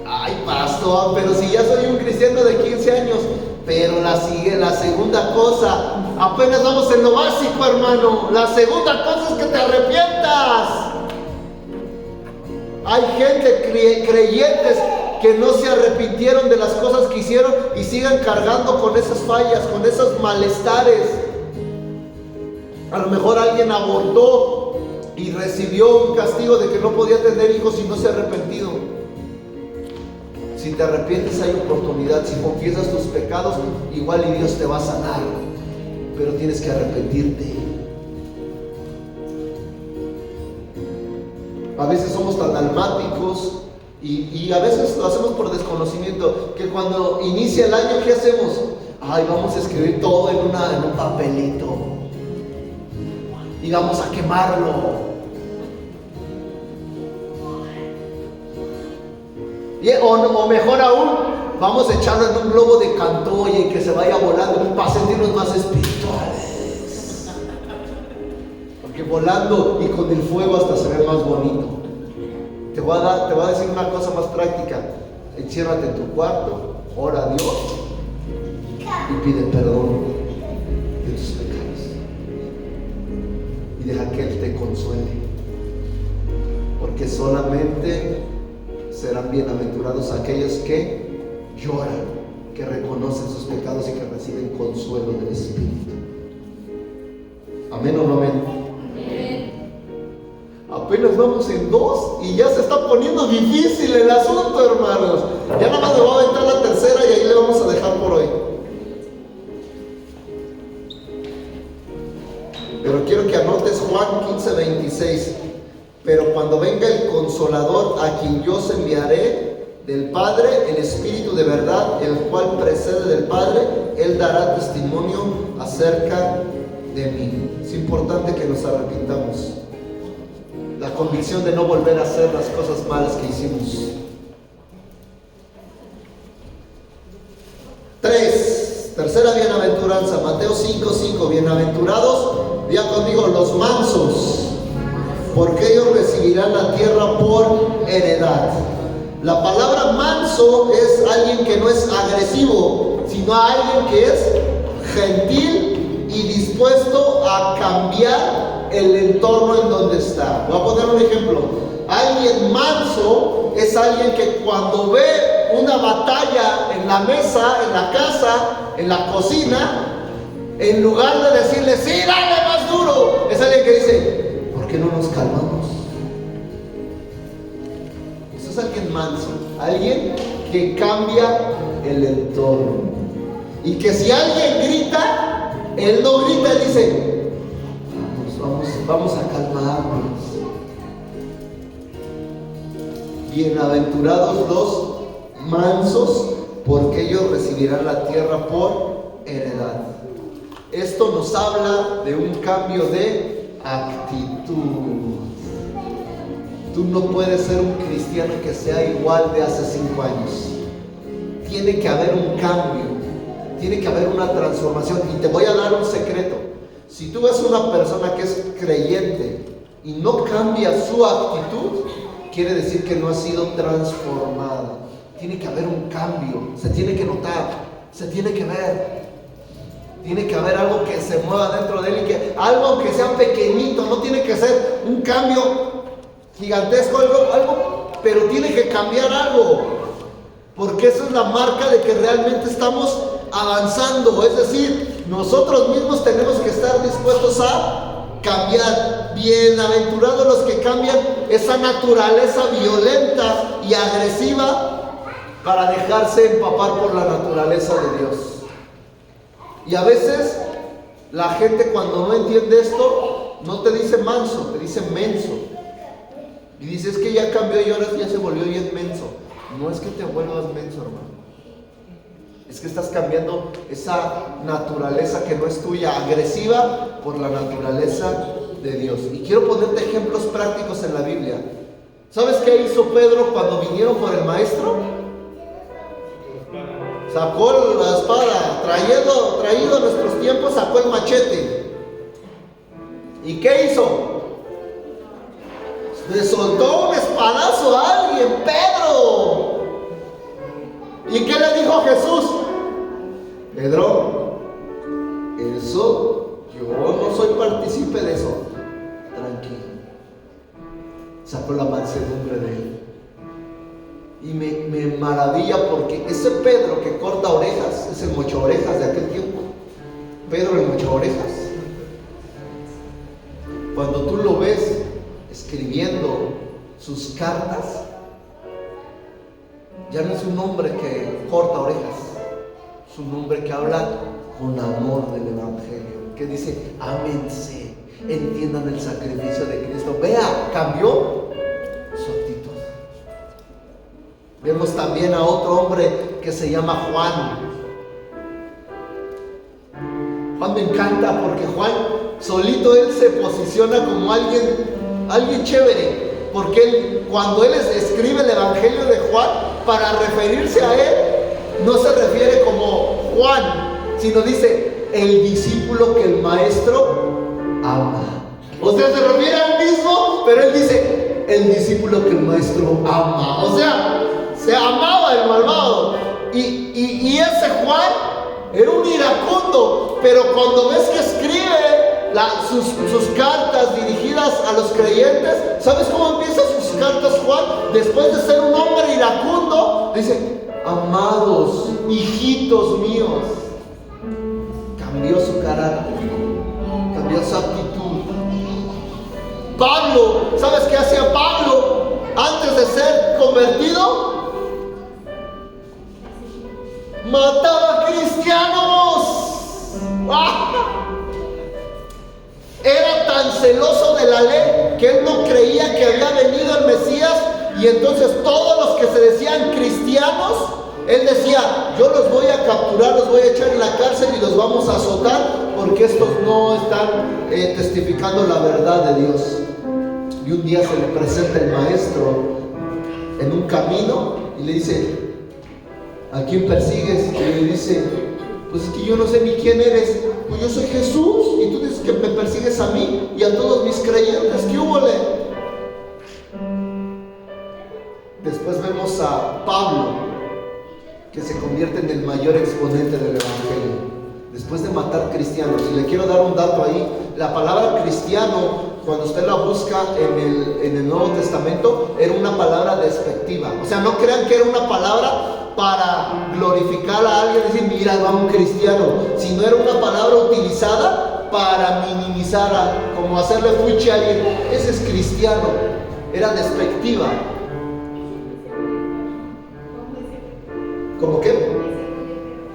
Ay, pastor, pero si ya soy un cristiano de 15 años, pero la segunda cosa, apenas vamos en lo básico, hermano. La segunda cosa es que te arrepientas. Hay gente creyentes que no se arrepintieron de las cosas que hicieron y sigan cargando con esas fallas, con esos malestares. A lo mejor alguien abortó y recibió un castigo de que no podía tener hijos y no se ha arrepentido. Si te arrepientes hay oportunidad. Si confiesas tus pecados, igual y Dios te va a sanar, pero tienes que arrepentirte. A veces somos tan almáticos y a veces lo hacemos por desconocimiento, que cuando inicia el año, ¿qué hacemos? Ay, vamos a escribir todo en un papelito y vamos a quemarlo. O mejor aún, vamos a echarlo en un globo de Cantoya y que se vaya volando para sentirnos más espirituales. Porque volando y con el fuego hasta se ve más bonito. Te voy a decir una cosa más práctica. Enciérrate en tu cuarto, ora a Dios y pide perdón de tus pecados. Y deja que Él te consuele. Porque solamente serán bienaventurados aquellos que lloran, que reconocen sus pecados y que reciben consuelo del Espíritu. ¿Amén o no amén? Apenas vamos en 2 y ya se está poniendo difícil el asunto, hermanos. Ya nada más le voy a aventar la tercera y ahí le vamos a dejar por hoy. Pero quiero que anotes Juan 15:26. Pero cuando venga el Consolador, a quien yo os enviaré del Padre, el Espíritu de verdad, el cual precede del Padre, Él dará testimonio acerca de mí. Es importante que nos arrepintamos. La convicción de no volver a hacer las cosas malas que hicimos. 3. Tercera bienaventuranza, Mateo 5:5. Bienaventurados, diga conmigo, los mansos, porque ellos recibirán la tierra por heredad. La palabra manso es alguien que no es agresivo, sino alguien que es gentil y dispuesto a cambiar el entorno en donde está. Voy a poner un ejemplo. Alguien manso es alguien que cuando ve una batalla en la mesa, en la casa, en la cocina, en lugar de decirle, sí, dale más duro, es alguien que dice, ¿por qué no nos calmamos? Eso es alguien manso, alguien que cambia el entorno. Y que si alguien grita, él no grita, él dice, vamos a calmarnos. Bienaventurados los mansos, porque ellos recibirán la tierra por heredad. Esto nos habla de un cambio de actitud. Tú no puedes ser un cristiano que sea igual de hace 5 años. Tiene que haber un cambio, tiene que haber una transformación. Y te voy a dar un secreto. Si tú ves una persona que es creyente y no cambia su actitud, quiere decir que no ha sido transformada. Tiene que haber un cambio, se tiene que notar, se tiene que ver. Tiene que haber algo que se mueva dentro de él, y que algo que sea pequeñito, no tiene que ser un cambio gigantesco, algo, pero tiene que cambiar algo, porque esa es la marca de que realmente estamos avanzando. Es decir, nosotros mismos tenemos que estar dispuestos a cambiar. Bienaventurados los que cambian esa naturaleza violenta y agresiva para dejarse empapar por la naturaleza de Dios. Y a veces la gente, cuando no entiende esto, no te dice manso, te dice menso. Y dice, es que ya cambió y ahora ya se volvió bien menso. No es que te vuelvas menso, hermano. Es que estás cambiando esa naturaleza que no es tuya, agresiva, por la naturaleza de Dios. Y quiero ponerte ejemplos prácticos en la Biblia. ¿Sabes qué hizo Pedro cuando vinieron por el maestro? Sacó la espada, traído a nuestros tiempos, sacó el machete. ¿Y qué hizo? Le soltó un espadazo a alguien, Pedro. ¿Y qué le dijo Jesús? Pedro, eso, yo no soy partícipe de eso. Tranquilo. Sacó la mansedumbre de él. Y me maravilla porque ese Pedro que corta orejas es el mocho orejas de aquel tiempo. Pedro el mocho orejas. Cuando tú lo ves escribiendo sus cartas, ya no es un hombre que corta orejas, es un hombre que habla con amor del Evangelio, que dice, ámense, entiendan el sacrificio de Cristo. Vea, cambió su actitud. Vemos también a otro hombre que se llama Juan. Juan me encanta porque Juan solito él se posiciona como alguien chévere, porque cuando él escribe el Evangelio de Juan, para referirse a él, no se refiere como Juan, sino dice el discípulo que el maestro ama. O sea, se refiere al mismo, pero él dice el discípulo que el maestro ama. O sea, se amaba el malvado. Y ese Juan era un iracundo, pero cuando ves que escribe sus cartas dirigidas a los creyentes, ¿sabes cómo empieza sus cartas Juan? Después de ser un hombre iracundo, dice, amados, hijitos míos. Cambió su carácter, cambió su actitud. Pablo, ¿sabes qué hacía Pablo antes de ser convertido? Mataba cristianos. Era tan celoso de la ley que él no creía que había venido el Mesías, y entonces todos los que se decían cristianos, él decía, yo los voy a capturar, los voy a echar en la cárcel y los vamos a azotar porque estos no están testificando la verdad de Dios. Y un día se le presenta el maestro en un camino y le dice, ¿a quién persigues? Y le dice, pues es que yo no sé ni quién eres. Pues yo soy Jesús y tú dices que me persigues a mí y a todos mis creyentes. ¿Qué húbole? Después vemos a Pablo, que se convierte en el mayor exponente del Evangelio después de matar cristianos. Y le quiero dar un dato ahí. La palabra cristiano, cuando usted la busca en el Nuevo Testamento, era una palabra despectiva. O sea, no crean que era una palabra para glorificar a alguien, decir, mira, va un cristiano, sino era una palabra utilizada para minimizar, como hacerle fuchi a alguien. Ese es cristiano. Era despectiva. ¿Cómo qué?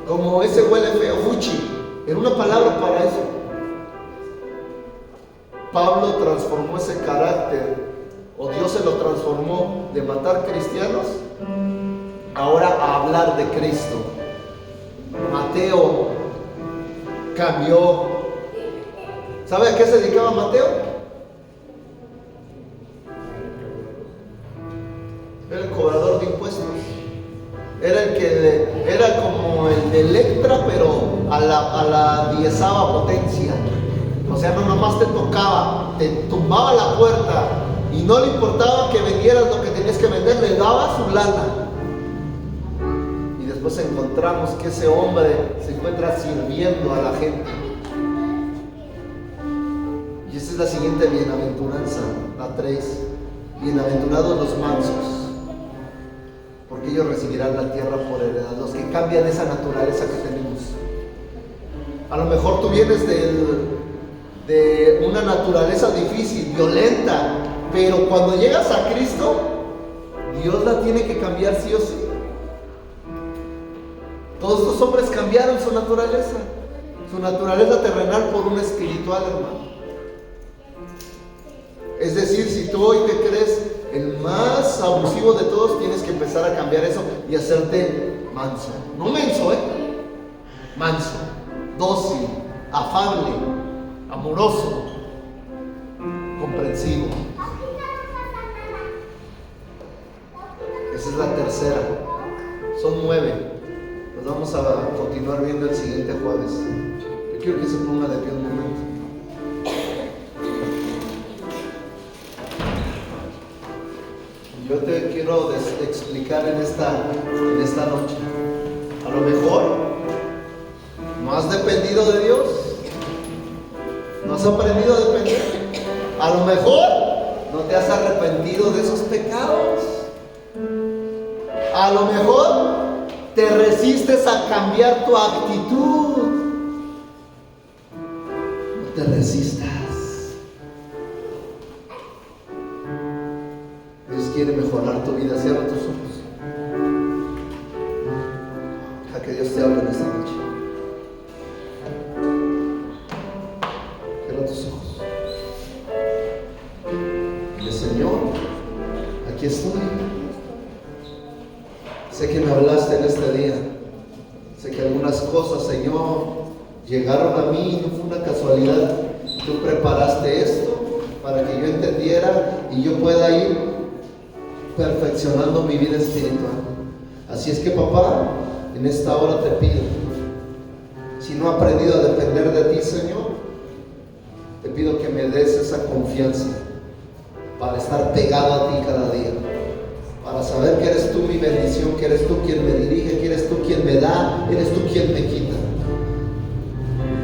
Como ese huele feo, fuchi. Era una palabra para eso. Pablo transformó ese carácter, o Dios se lo transformó de matar cristianos, ahora a hablar de Cristo. Mateo cambió. ¿Sabe a qué se dedicaba Mateo? Era el cobrador de impuestos. Era como el de Electra, pero a la 10ª potencia. O sea, no nomás te tocaba, te tumbaba la puerta y no le importaba que vendieras lo que tenías que vender, le daba su lana. Y después encontramos que ese hombre se encuentra sirviendo a la gente. Y esa es la siguiente bienaventuranza, la 3. Bienaventurados los mansos, porque ellos recibirán la tierra por heredad. Los que cambian esa naturaleza que tenemos. A lo mejor tú vienes de una naturaleza difícil, violenta, pero cuando llegas a Cristo, Dios la tiene que cambiar sí o sí. Todos estos hombres cambiaron su naturaleza terrenal por una espiritual, hermano. Es decir, si tú hoy te crees el más abusivo de todos, tienes que empezar a cambiar eso y hacerte manso. No menso, manso, dócil, afable, amoroso, comprensivo. Esa es la tercera. Son 9. Nos vamos a continuar viendo el siguiente jueves. Yo quiero que se ponga de pie un momento. Yo te quiero explicar en esta noche. A lo mejor no has dependido de Dios, no has aprendido a depender. A lo mejor no te has arrepentido de esos pecados. A lo mejor te resistes a cambiar tu actitud. No te resistas. Dios quiere mejorar tu vida. Cierra tus ojos. Deja que Dios te hable en esta noche. Cierra tus ojos. Dile, Señor, aquí estoy. Sé que me hablaste en este día. Sé que algunas cosas, Señor, llegaron a mí, no fue una casualidad. Tú preparaste esto para que yo entendiera y yo pueda ir perfeccionando mi vida espiritual. Así es que, papá, en esta hora te pido, si no he aprendido a depender de ti, Señor, te pido que me des esa confianza para estar pegado a ti cada día, para saber que eres tú mi bendición, que eres tú quien me dirige, que eres tú quien me da, eres tú quien me quita.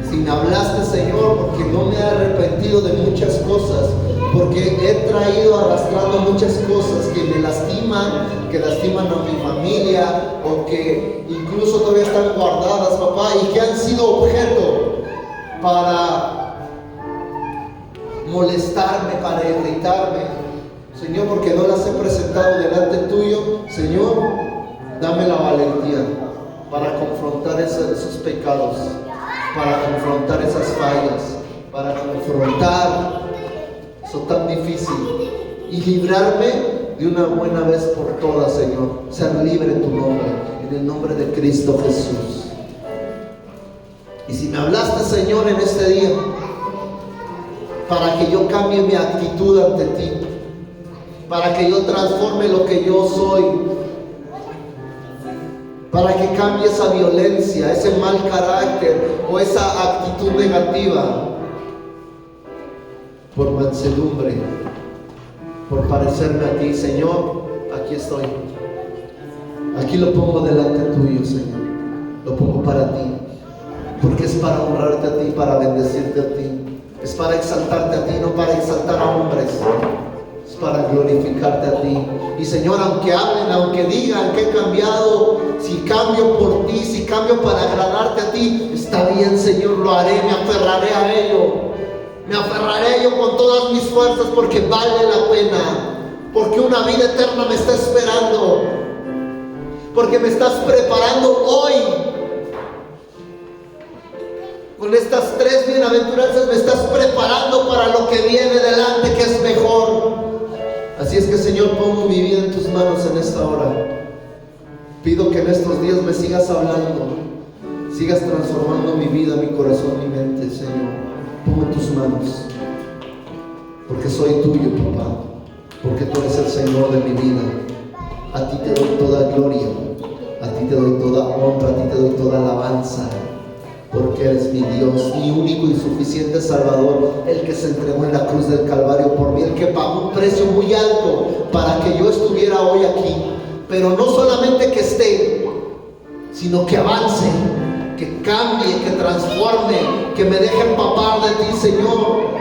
Si me hablaste, Señor, porque no me he arrepentido de muchas cosas, porque he traído arrastrando muchas cosas que me lastiman, que lastiman a mi familia, o que incluso todavía están guardadas, papá, y que han sido objeto para molestarme, para irritarme, Señor, porque no las he presentado delante tuyo. Señor, dame la valentía para confrontar esos pecados, para confrontar esas fallas, para confrontar eso tan difícil y librarme de una buena vez por todas, Señor. Ser libre en tu nombre, en el nombre de Cristo Jesús. Y si me hablaste, Señor, en este día, para que yo cambie mi actitud ante ti, para que yo transforme lo que yo soy, para que cambie esa violencia, ese mal carácter o esa actitud negativa, por mansedumbre, por parecerme a ti, Señor, aquí estoy. Aquí lo pongo delante tuyo, Señor. Lo pongo para ti, porque es para honrarte a ti, para bendecirte a ti. Es para exaltarte a ti, no para exaltar a hombres. Es para glorificarte a ti. Y, Señor, aunque hablen, aunque digan que he cambiado, si cambio por ti, si cambio para agradarte a ti, está bien, Señor, lo haré, me aferraré a ello. Me aferraré a ello con todas mis fuerzas, porque vale la pena, porque una vida eterna me está esperando, porque me estás preparando hoy. Con estas 3 bienaventuranzas me estás preparando para lo que viene delante, que es mejor. Así es que, Señor, pongo mi vida en tus manos en esta hora. Pido que en estos días me sigas hablando, sigas transformando mi vida, mi corazón, mi mente, Señor. Pongo en tus manos, porque soy tuyo, papá, porque tú eres el Señor de mi vida. A ti te doy toda gloria, a ti te doy toda honra, a ti te doy toda alabanza, porque eres mi Dios, mi único y suficiente Salvador, el que se entregó en la cruz del Calvario por mí, el que pagó un precio muy alto para que yo estuviera hoy aquí. Pero no solamente que esté, sino que avance, que cambie, que transforme, que me deje empapar de ti, Señor,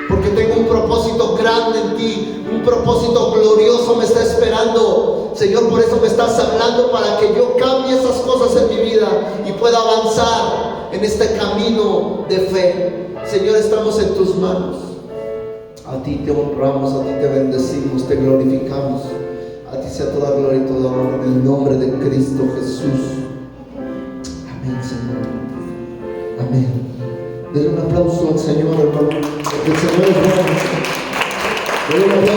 porque tengo un propósito grande en ti, un propósito glorioso me está esperando, Señor. Por eso me estás hablando, para que yo cambie esas cosas en mi vida y pueda avanzar en este camino de fe. Señor, estamos en tus manos. A ti te honramos, a ti te bendecimos, te glorificamos. A ti sea toda gloria y toda honra en el nombre de Cristo Jesús. Amén, Señor. Amén. Denle un aplauso al Señor, hermano, porque el Señor es bueno. Denle un aplauso.